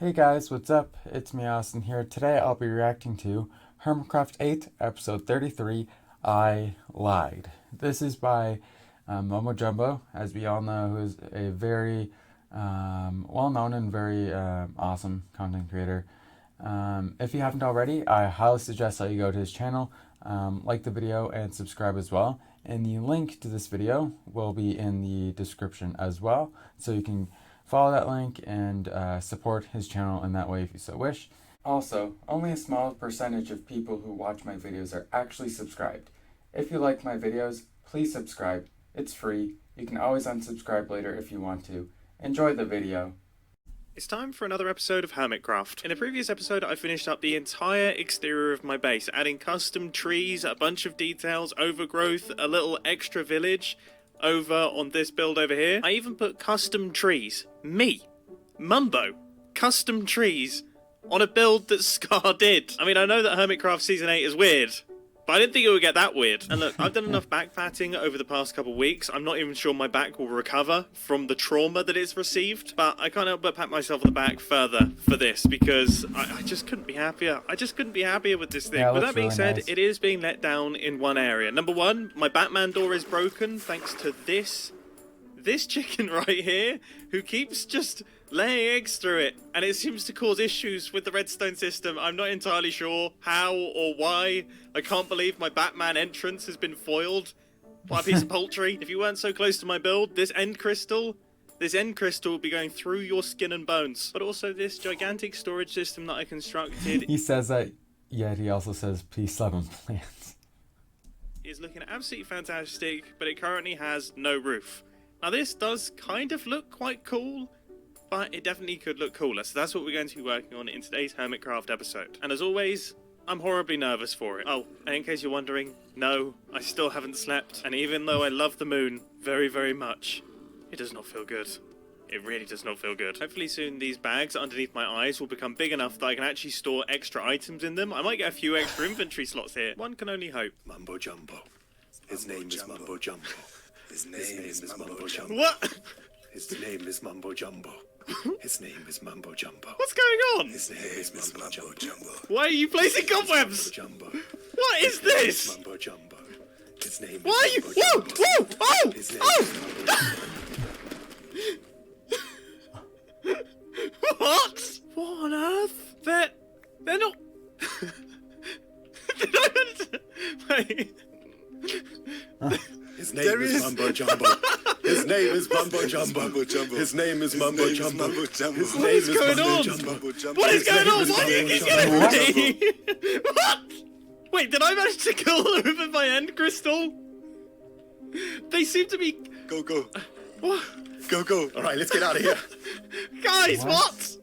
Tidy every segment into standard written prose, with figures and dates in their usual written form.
Hey guys, what's up? It's me, Austin here. Today I'll be reacting to Hermitcraft 8, episode 33, I Lied. This is by Mumbo Jumbo, as we all know, who is a very well-known and very awesome content creator. If you haven't already, I highly suggest that you go to his channel, like the video, and subscribe as well. And the link to this video will be in the description as well, so you can follow that link and support his channel in that way if you so wish. Also, only a small percentage of people who watch my videos are actually subscribed. If you like my videos, please subscribe. It's free. You can always unsubscribe later if you want to. Enjoy the video. It's time for another episode of Hermitcraft. In a previous episode, I finished up the entire exterior of my base, adding custom trees, a bunch of details, overgrowth, a little extra village over on this build over here. I even put custom trees, me, Mumbo, custom trees, on a build that Scar did. I mean, I know that Hermitcraft Season 8 is weird, but I didn't think it would get that weird. And look, I've done enough back patting over the past couple of weeks. I'm not even sure my back will recover from the trauma that it's received, but I can't help but pat myself on the back further for this because I just couldn't be happier. I just couldn't be happier with this thing. Yeah, with that being really said, nice. it is being let down in one area. Number one, my Batman door is broken thanks to this chicken right here who keeps just laying eggs through it, and it seems to cause issues with the redstone system. I'm not entirely sure how or why. I can't believe my Batman entrance has been foiled by a piece of poultry. If you weren't so close to my build, this end crystal will be going through your skin and bones. But also this gigantic storage system that I constructed He says that, yet he also says, please slap him plants. is looking absolutely fantastic, but it currently has no roof. Now this does kind of look quite cool, but it definitely could look cooler. So that's what we're going to be working on in today's Hermitcraft episode. And as always, I'm horribly nervous for it. Oh, and in case you're wondering, no, I still haven't slept. And even though I love the moon very, very much, it does not feel good. It really does not feel good. Hopefully soon these bags underneath my eyes will become big enough that I can actually store extra items in them. I might get a few extra inventory slots here. One can only hope. Mumbo Jumbo. His name is Mumbo Jumbo. His name is Mumbo Jumbo. What? His name is Mumbo Jumbo. His name is Mumbo Jumbo. What's going on? His name is Mumbo Jumbo. Why are you placing cobwebs? Jumbo. What is this? Mumbo Jumbo. His name is Why are you? Mumbo Whoa! Jumbo. Whoa! Oh! His name Oh! is Mumbo Jumbo. What? What on earth? They're not. Wait. His name is Mumbo Jumbo. His name is Mumbo Jumbo. His name is Mumbo Jumbo. His name What is going on? What is going on? Why do you keep getting me? What? Wait, did I manage to kill them with my end crystal? They seem to be. Go. What? Go. All right, let's get out of here. Guys, what?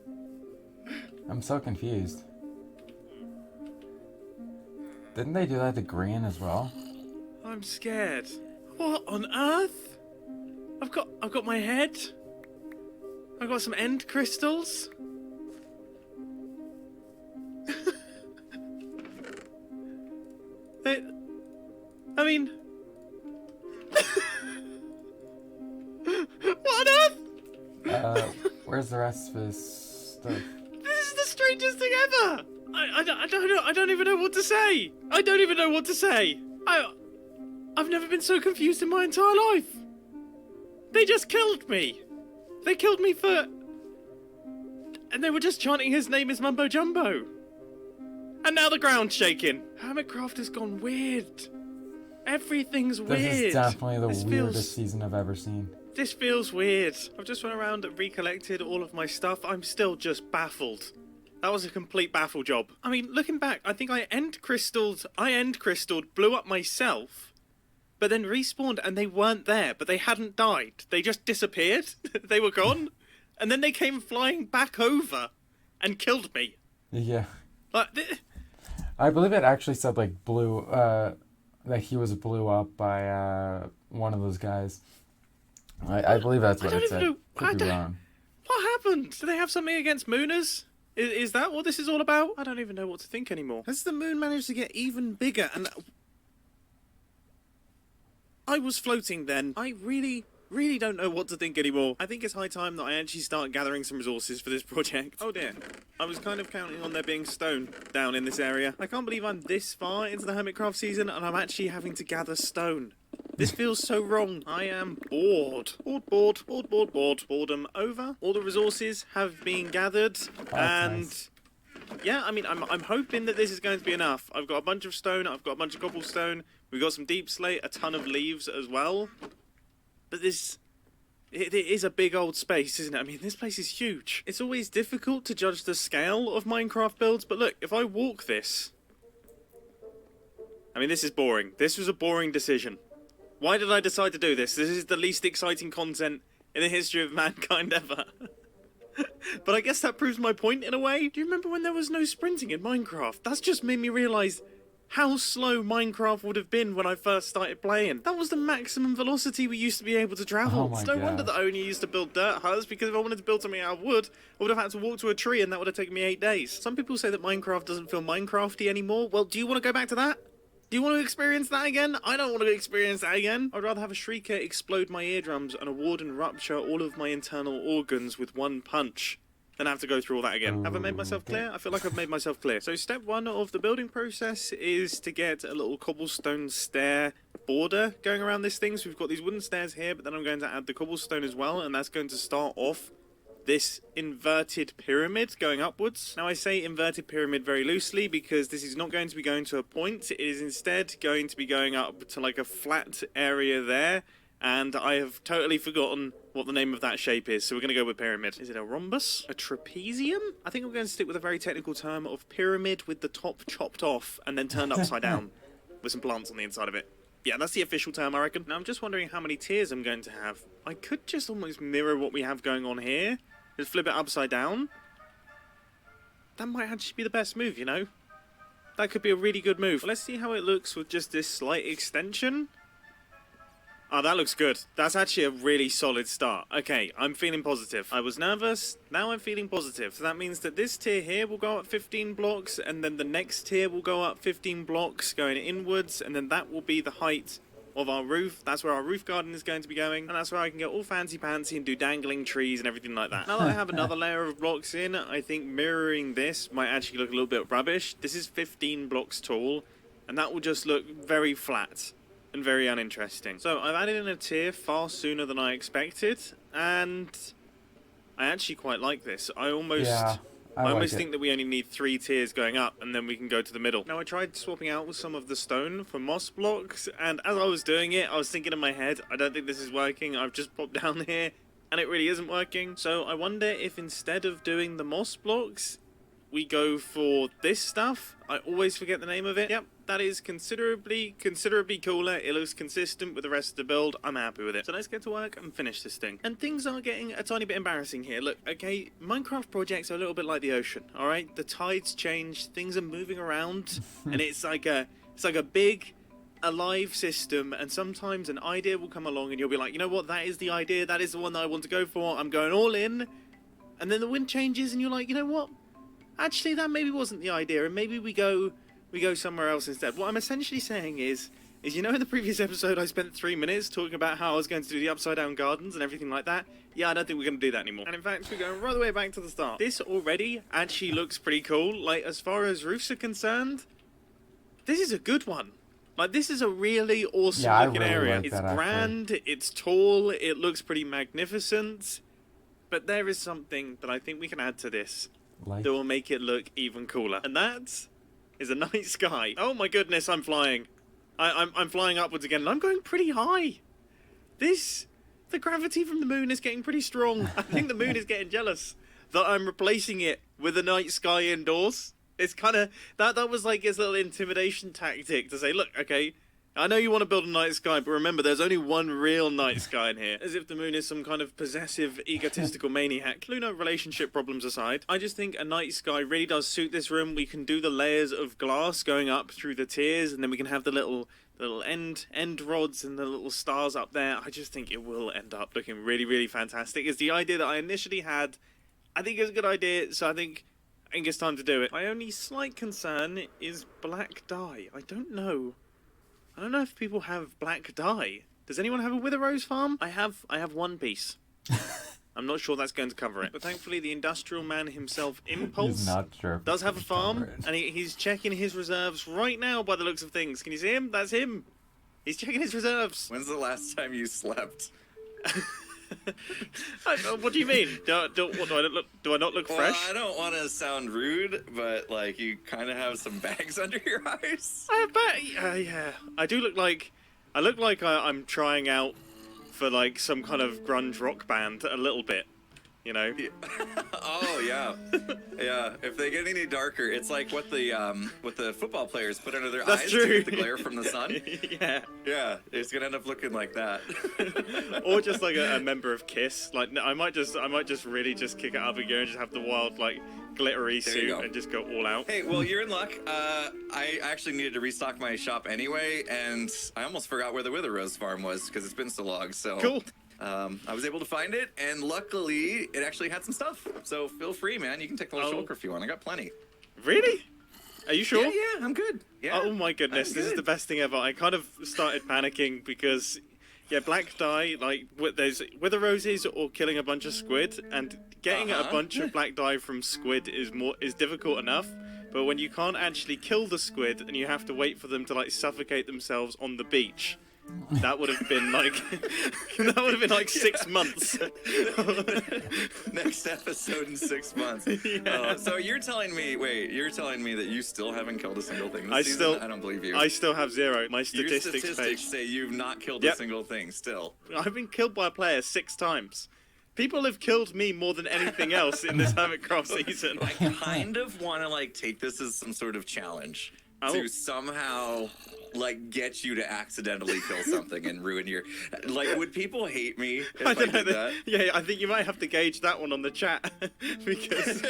I'm so confused. Didn't they do that to green as well? I'm scared. What on earth? I've got my head. I've got some end crystals. I mean, what on earth? Where's the rest of his stuff? This is the strangest thing ever. I don't know. I don't even know what to say. I don't even know what to say. I've never been so confused in my entire life. They just killed me. They killed me for... And they were just chanting his name is Mumbo Jumbo. And now the ground's shaking. Hermitcraft has gone weird. Everything's weird. This is definitely the This weirdest season I've ever seen. This feels weird. I've just went around and recollected all of my stuff. I'm still just baffled. That was a complete baffle job. I mean, looking back, I think I end crystalled, blew up myself, but then respawned and they weren't there, but they hadn't died. They just disappeared. They were gone. And then they came flying back over and killed me. Yeah. Like, I believe it actually said like that he was blew up by one of those guys. I believe that's what it said. Could be wrong. What happened? Do they have something against mooners? Is that what this is all about? I don't even know what to think anymore. Has the moon managed to get even bigger? And I was floating then. I really really don't know what to think anymore. I think it's high time that I actually start gathering some resources for this project. Oh dear. I was kind of counting on there being stone down in this area. I can't believe I'm this far into the Hermitcraft season and I'm actually having to gather stone. This feels so wrong. I am bored. Bored. Boredom over. All the resources have been gathered. And nice. yeah, I mean, I'm hoping that this is going to be enough. I've got a bunch of stone. I've got a bunch of cobblestone. We've got some deep slate, a ton of leaves as well. But it is a big old space, isn't it? I mean, this place is huge. It's always difficult to judge the scale of Minecraft builds, but look, if I walk this... I mean, this is boring. This was a boring decision. Why did I decide to do this? This is the least exciting content in the history of mankind ever. But I guess that proves my point in a way. Do you remember when there was no sprinting in Minecraft? That's just made me realise how slow Minecraft would have been when I first started playing. That was the maximum velocity we used to be able to travel. Oh my It's no wonder gosh. that I only used to build dirt huts, because if I wanted to build something out of wood, I would have had to walk to a tree and that would have taken me 8 days. Some people say that Minecraft doesn't feel Minecrafty anymore. Well, do you want to go back to that? Do you want to experience that again? I don't want to experience that again. I'd rather have a shrieker explode my eardrums and a warden rupture all of my internal organs with one punch than have to go through all that again. Have I made myself clear? I feel like I've made myself clear. So step one of the building process is to get a little cobblestone stair border going around this thing. So we've got these wooden stairs here, but then I'm going to add the cobblestone as well, and that's going to start off this inverted pyramid going upwards. Now I say inverted pyramid very loosely because this is not going to be going to a point. It is instead going to be going up to like a flat area there. And I have totally forgotten what the name of that shape is, so we're going to go with pyramid. Is it a rhombus? A trapezium? I think I'm going to stick with a very technical term of pyramid with the top chopped off and then turned upside down with some plants on the inside of it. Yeah, that's the official term, I reckon. Now, I'm just wondering how many tiers I'm going to have. I could just almost mirror what we have going on here. Just flip it upside down. That might actually be the best move, you know? That could be a really good move. Let's see how it looks with just this slight extension. Oh, that looks good. That's actually a really solid start. Okay, I'm feeling positive. I was nervous, now I'm feeling positive. So that means that this tier here will go up 15 blocks, and then the next tier will go up 15 blocks going inwards, and then that will be the height of our roof. That's where our roof garden is going to be going, and that's where I can get all fancy-pantsy and do dangling trees and everything like that. Now that I have another layer of blocks in, I think mirroring this might actually look a little bit rubbish. This is 15 blocks tall, and that will just look very flat and very uninteresting. So I've added in a tier far sooner than I expected, and I actually quite like this. I almost think that we only need 3 tiers going up, and then we can go to the middle. Now I tried swapping out with some of the stone for moss blocks, and as I was doing it, I was thinking in my head, I don't think this is working. I've just popped down here, and it really isn't working. So I wonder if instead of doing the moss blocks, we go for this stuff. I always forget the name of it. Yep, that is considerably cooler. It looks consistent with the rest of the build. I'm happy with it. So let's get to work and finish this thing. And things are getting a tiny bit embarrassing here. Look, okay, Minecraft projects are a little bit like the ocean, all right? The tides change, things are moving around, and it's like a big alive system, and sometimes an idea will come along and you'll be like, you know what, that is the idea, that is the one that I want to go for, I'm going all in. And then the wind changes and you're like, you know what, actually that maybe wasn't the idea, and maybe we go somewhere else instead. What I'm essentially saying is you know, in the previous episode I spent 3 minutes talking about how I was going to do the upside down gardens and everything like that. Yeah, I don't think we're going to do that anymore. And in fact, we're going right the way back to the start. This already actually looks pretty cool. Like, as far as roofs are concerned, this is a good one. Like, this is a really awesome looking area. Like it's grand, it's tall, it looks pretty magnificent. But there is something that I think we can add to this that will make it look even cooler. And that is a night sky. Oh my goodness, I'm flying. I'm flying upwards again, and I'm going pretty high. The gravity from the moon is getting pretty strong. I think the moon is getting jealous that I'm replacing it with a night sky indoors. It's kind of, that was like his little intimidation tactic to say, look, okay, I know you want to build a night sky, but remember, there's only one real night sky in here. As if the moon is some kind of possessive, egotistical maniac. Lunar relationship problems aside, I just think a night sky really does suit this room. We can do the layers of glass going up through the tiers, and then we can have the little end rods and the little stars up there. I just think it will end up looking really, really fantastic. It's the idea that I initially had. I think it's a good idea, so I think it's time to do it. My only slight concern is black dye. I don't know if people have black dye. Does anyone have a Wither Rose farm? I have one piece. I'm not sure that's going to cover it. But thankfully, the industrial man himself, Impulse, He's not sure does have a farm, and he's checking his reserves right now by the looks of things. Can you see him? That's him. He's checking his reserves. When's the last time you slept? What do you mean? Do I not look Well, fresh? I don't want to sound rude, but like you kind of have some bags under your eyes. I bet. Yeah, I do look like. I look like I'm trying out for like some kind of grunge rock band a little bit. You know. Oh yeah, yeah. If they get any darker, it's like what the football players put under their That's eyes true. to get the glare from the sun. Yeah. Yeah, it's gonna end up looking like that. Or just like a member of Kiss. Like I might just really just kick it up a gear and just have the wild like glittery There you suit go. and just go all out. Hey, well, you're in luck. I actually needed to restock my shop anyway, and I almost forgot where the Wither Rose farm was because it's been so long. So Cool. I was able to find it, and luckily, it actually had some stuff. So feel free, man. You can take the whole shulker if you want. I got plenty. Really? Are you sure? Yeah, I'm good. Yeah. Oh my goodness, I'm this is good. the best thing ever. I kind of started panicking because, yeah, black dye, like, there's Wither Roses or killing a bunch of squid, and getting a bunch of black dye from squid is difficult enough, but when you can't actually kill the squid and you have to wait for them to, like, suffocate themselves on the beach, that would have been like 6 months. Next episode in 6 months. Yeah. So you're telling me that you still haven't killed a single thing this season? I don't believe you. I still have 0. My Your statistics statistics page. say you've not killed Yep. a single thing still. I've been killed by a player 6 times. People have killed me more than anything else in this Hermitcraft season. I kind of want to like take this as some sort of challenge to somehow like get you to accidentally kill something and ruin your like. Would people hate me if I, don't know. did that? Yeah, I think you might have to gauge that one on the chat because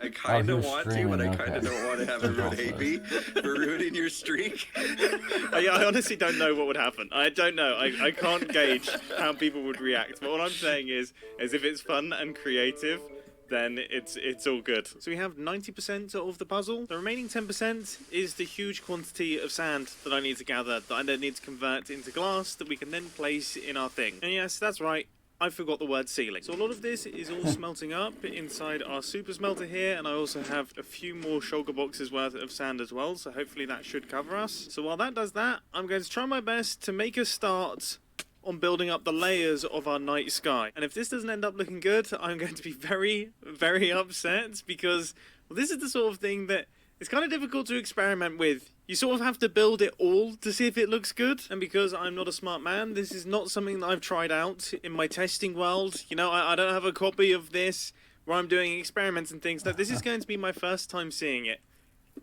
I kind of you're want to, but I streaming, kind of okay. don't want to have everyone hate me for ruining your streak. I honestly don't know what would happen. I don't know. I can't gauge how people would react. But what I'm saying is if it's fun and creative, then it's all good. So we have 90% of the puzzle. The remaining 10% is the huge quantity of sand that I need to gather, that I then need to convert into glass that we can then place in our thing. And yes, that's right. I forgot the word ceiling. So a lot of this is all smelting up inside our super smelter here, and I also have a few more shulker boxes worth of sand as well, so hopefully that should cover us. So while that does that, I'm going to try my best to make a start on building up the layers of our night sky. And if this doesn't end up looking good, I'm going to be very, very upset because, well, this is the sort of thing that it's kind of difficult to experiment with. You sort of have to build it all to see if it looks good. And because I'm not a smart man, this is not something that I've tried out in my testing world. You know, I don't have a copy of this where I'm doing experiments and things. No, this is going to be my first time seeing it.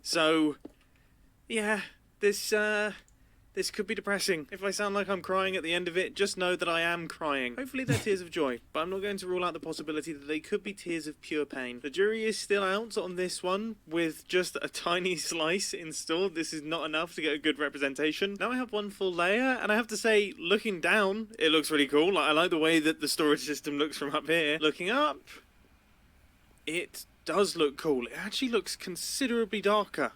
So, yeah, this could be depressing. If I sound like I'm crying at the end of it, just know that I am crying. Hopefully they're tears of joy, but I'm not going to rule out the possibility that they could be tears of pure pain. The jury is still out on this one, with just a tiny slice installed. This is not enough to get a good representation. Now I have one full layer, and I have to say, looking down, it looks really cool. I like the way that the storage system looks from up here. Looking up, it does look cool. It actually looks considerably darker.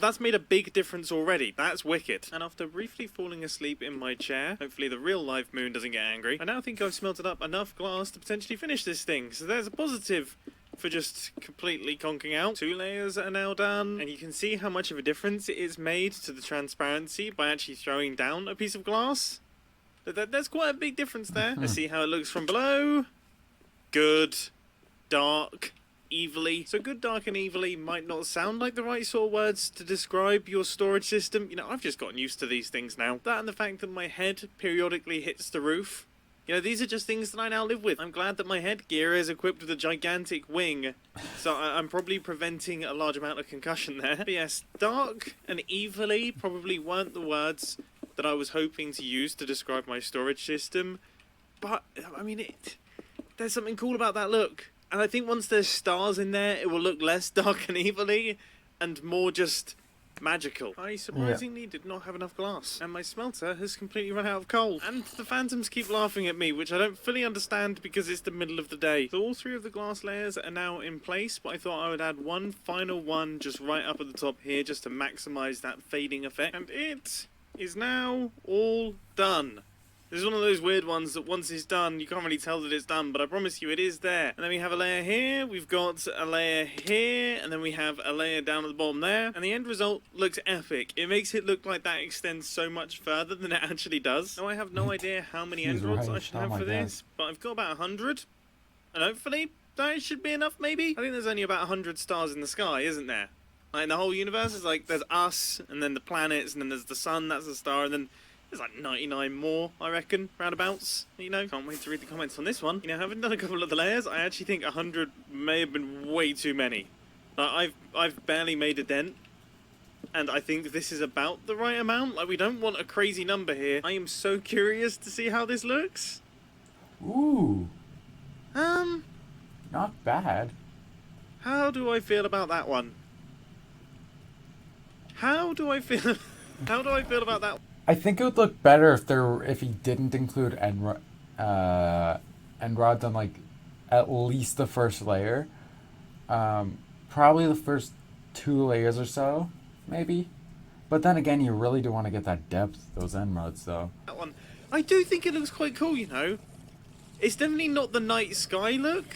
That's made a big difference already. That's wicked. And after briefly falling asleep in my chair, hopefully the real life moon doesn't get angry, I now think I've smelted up enough glass to potentially finish this thing. So there's a positive for just completely conking out. 2 layers are now done, and you can see how much of a difference it is made to the transparency by actually throwing down a piece of glass. There's quite a big difference there. Let's see how it looks from below. Good. Dark. Evilly. So good, dark, and evilly might not sound like the right sort of words to describe your storage system. You know, I've just gotten used to these things now. That and the fact that my head periodically hits the roof. You know, these are just things that I now live with. I'm glad that my headgear is equipped with a gigantic wing, so I'm probably preventing a large amount of concussion there. But yes, dark and evilly probably weren't the words that I was hoping to use to describe my storage system, but, I mean, there's something cool about that look. And I think once there's stars in there, it will look less dark and evilly and more just magical. I surprisingly did not have enough glass, and my smelter has completely run out of coal. And the phantoms keep laughing at me, which I don't fully understand because it's the middle of the day. So all 3 of the glass layers are now in place, but I thought I would add one final one just right up at the top here just to maximize that fading effect. And it is now all done. This is one of those weird ones that once it's done, you can't really tell that it's done, but I promise you it is there. And then we have a layer here, we've got a layer here, and then we have a layer down at the bottom there. And the end result looks epic. It makes it look like that extends so much further than it actually does. Now I have no idea how many end rods I should have for this, but I've got about 100. And hopefully that should be enough, maybe? I think there's only about 100 stars in the sky, isn't there? Like in the whole universe, it's like there's us, and then the planets, and then there's the sun, that's a star, and then there's like 99 more, I reckon, roundabouts. You know, can't wait to read the comments on this one. You know, having done a couple of the layers, I actually think 100 may have been way too many. I've barely made a dent, and I think this is about the right amount. Like, we don't want a crazy number here. I am so curious to see how this looks. Ooh. Not bad. How do I feel about that one? How do I feel about that? I think it would look better if he didn't include end rods on like at least the first layer. Probably the first 2 layers or so, maybe. But then again, you really do want to get that depth, those end rods, though. That one, I do think it looks quite cool. You know, it's definitely not the night sky look,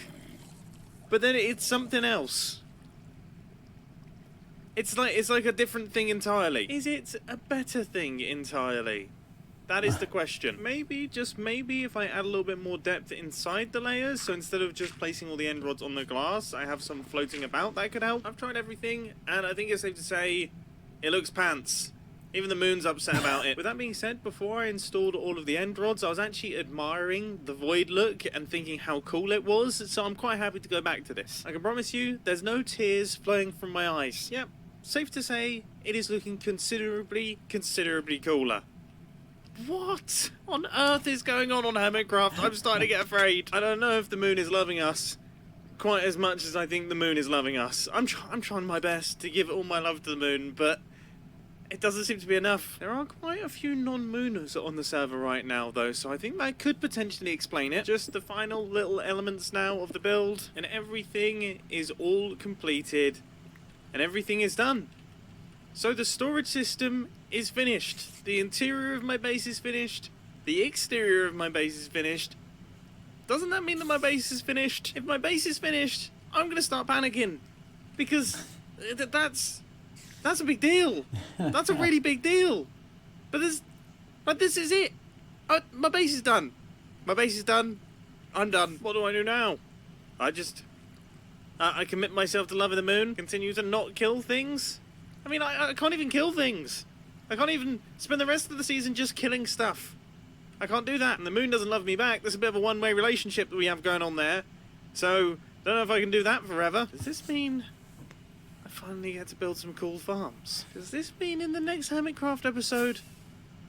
but then it's something else. It's like a different thing entirely. Is it a better thing entirely? That is the question. Maybe, just maybe, if I add a little bit more depth inside the layers, so instead of just placing all the end rods on the glass, I have some floating about, that could help. I've tried everything, and I think it's safe to say, it looks pants. Even the moon's upset about it. With that being said, before I installed all of the end rods, I was actually admiring the void look and thinking how cool it was, so I'm quite happy to go back to this. I can promise you, there's no tears flowing from my eyes. Yep. Safe to say, it is looking considerably cooler. What on earth is going on Hermitcraft? I'm starting to get afraid. I don't know if the moon is loving us quite as much as I think the moon is loving us. I'm trying my best to give all my love to the moon, but it doesn't seem to be enough. There are quite a few non-mooners on the server right now, though, so I think that could potentially explain it. Just the final little elements now of the build, and everything is all completed. And everything is done. So the storage system is finished. The interior of my base is finished. The exterior of my base is finished. Doesn't that mean that my base is finished? If my base is finished, I'm going to start panicking. Because that's a big deal. That's a really big deal. But this is it. My base is done. My base is done. I'm done. What do I do now? I commit myself to loving the moon, continue to not kill things. I mean, I can't even kill things. I can't even spend the rest of the season just killing stuff. I can't do that, and the moon doesn't love me back. There's a bit of a one-way relationship that we have going on there. So, don't know if I can do that forever. Does this mean I finally get to build some cool farms? Does this mean in the next Hermitcraft episode,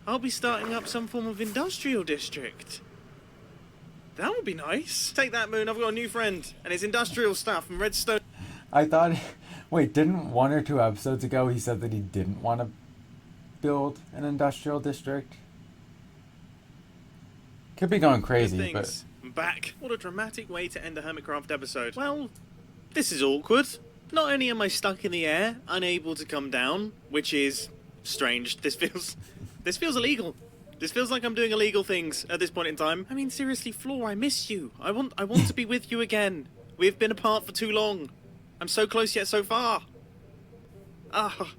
I'll be starting up some form of industrial district? That would be nice. Take that, moon. I've got a new friend. And it's industrial stuff and redstone. I thought... Wait, didn't 1 or 2 episodes ago he said that he didn't want to build an industrial district? Could be going crazy, but... I'm back. What a dramatic way to end a Hermitcraft episode. Well, this is awkward. Not only am I stuck in the air, unable to come down, which is strange. This feels illegal. This feels like I'm doing illegal things at this point in time. I mean, seriously, Floor, I miss you. I want to be with you again. We've been apart for too long. I'm so close yet so far. Ah,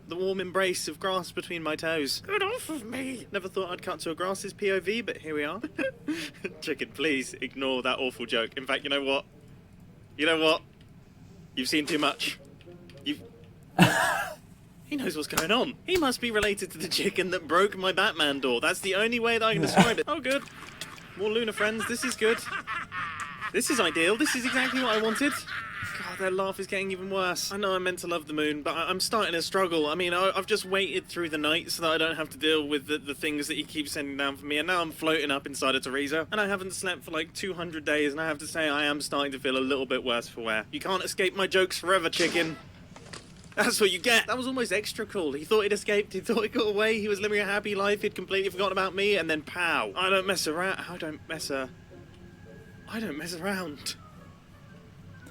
the warm embrace of grass between my toes. Get off of me. Never thought I'd cut to a grass's POV, but here we are. Chicken, please ignore that awful joke. In fact, you know what? You've seen too much. He knows what's going on. He must be related to the chicken that broke my Batman door. That's the only way that I can describe it. Oh, good. More Lunar friends. This is good. This is ideal. This is exactly what I wanted. God, their laugh is getting even worse. I know I'm meant to love the moon, but I'm starting to struggle. I mean, I've just waited through the night so that I don't have to deal with the things that he keeps sending down for me, and now I'm floating up inside of Teresa, and I haven't slept for like 200 days, and I have to say I am starting to feel a little bit worse for wear. You can't escape my jokes forever, chicken. That's what you get. That was almost extra cool. He thought he'd escaped, he thought he got away, he was living a happy life, he'd completely forgotten about me, and then pow. I don't mess around. I don't mess around.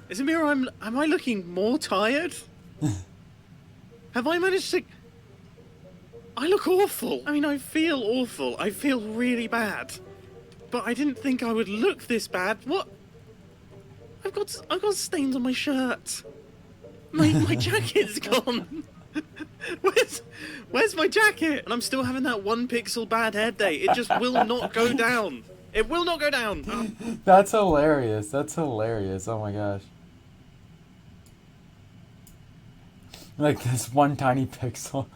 Is it me or am I looking more tired? Have I managed to... I look awful. I mean, I feel awful. I feel really bad. But I didn't think I would look this bad. What? I've got stains on my shirt. My jacket's gone. Where's my jacket? And I'm still having that 1 pixel bad hair day. It just will not go down. It will not go down. Oh. That's hilarious. That's hilarious. Oh my gosh. Like this one tiny pixel.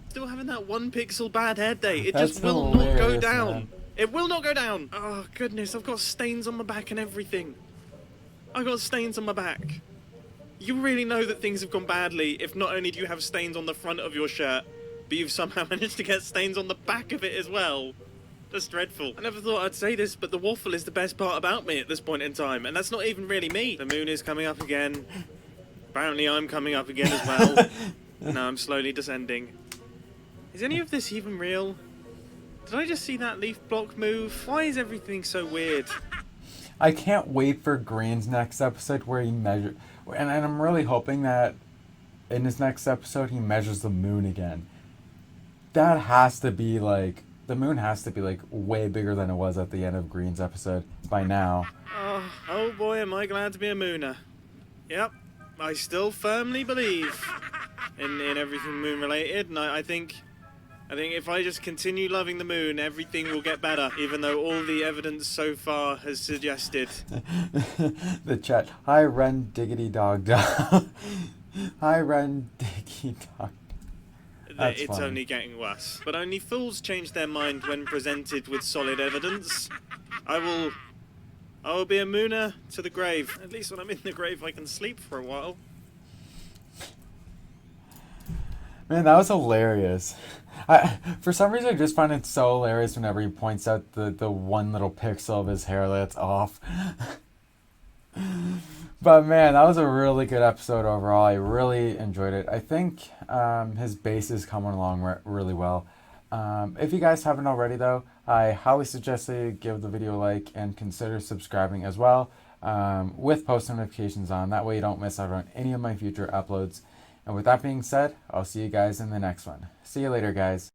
Still having that 1 pixel bad hair day. It That's just will not go hilarious, down. man. It will not go down. Oh goodness, I've got stains on my back and everything. I've got stains on my back. You really know that things have gone badly if not only do you have stains on the front of your shirt, but you've somehow managed to get stains on the back of it as well. That's dreadful. I never thought I'd say this, but the waffle is the best part about me at this point in time, and that's not even really me. The moon is coming up again. Apparently I'm coming up again as well. Now I'm slowly descending. Is any of this even real? Did I just see that leaf block move? Why is everything so weird? I can't wait for Green's next episode where he measures... And I'm really hoping that in his next episode he measures the moon again. That has to be like... The moon has to be like way bigger than it was at the end of Green's episode by now. Oh boy, am I glad to be a mooner. Yep, I still firmly believe in everything moon related, and I think if I just continue loving the moon, everything will get better, even though all the evidence so far has suggested. The chat. Hi, Ren Diggity Dog Dog. Hi, Ren Diggity Dog. That's It's funny. only getting worse. But only fools change their mind when presented with solid evidence. I will be a mooner to the grave. At least when I'm in the grave I can sleep for a while. Man, that was hilarious. For some reason, I just find it so hilarious whenever he points out the one little pixel of his hair that's off. But man, that was a really good episode overall. I really enjoyed it. I think his base is coming along really well. If you guys haven't already though, I highly suggest that you give the video a like and consider subscribing as well with post notifications on. That way you don't miss out on any of my future uploads. And with that being said, I'll see you guys in the next one. See you later, guys.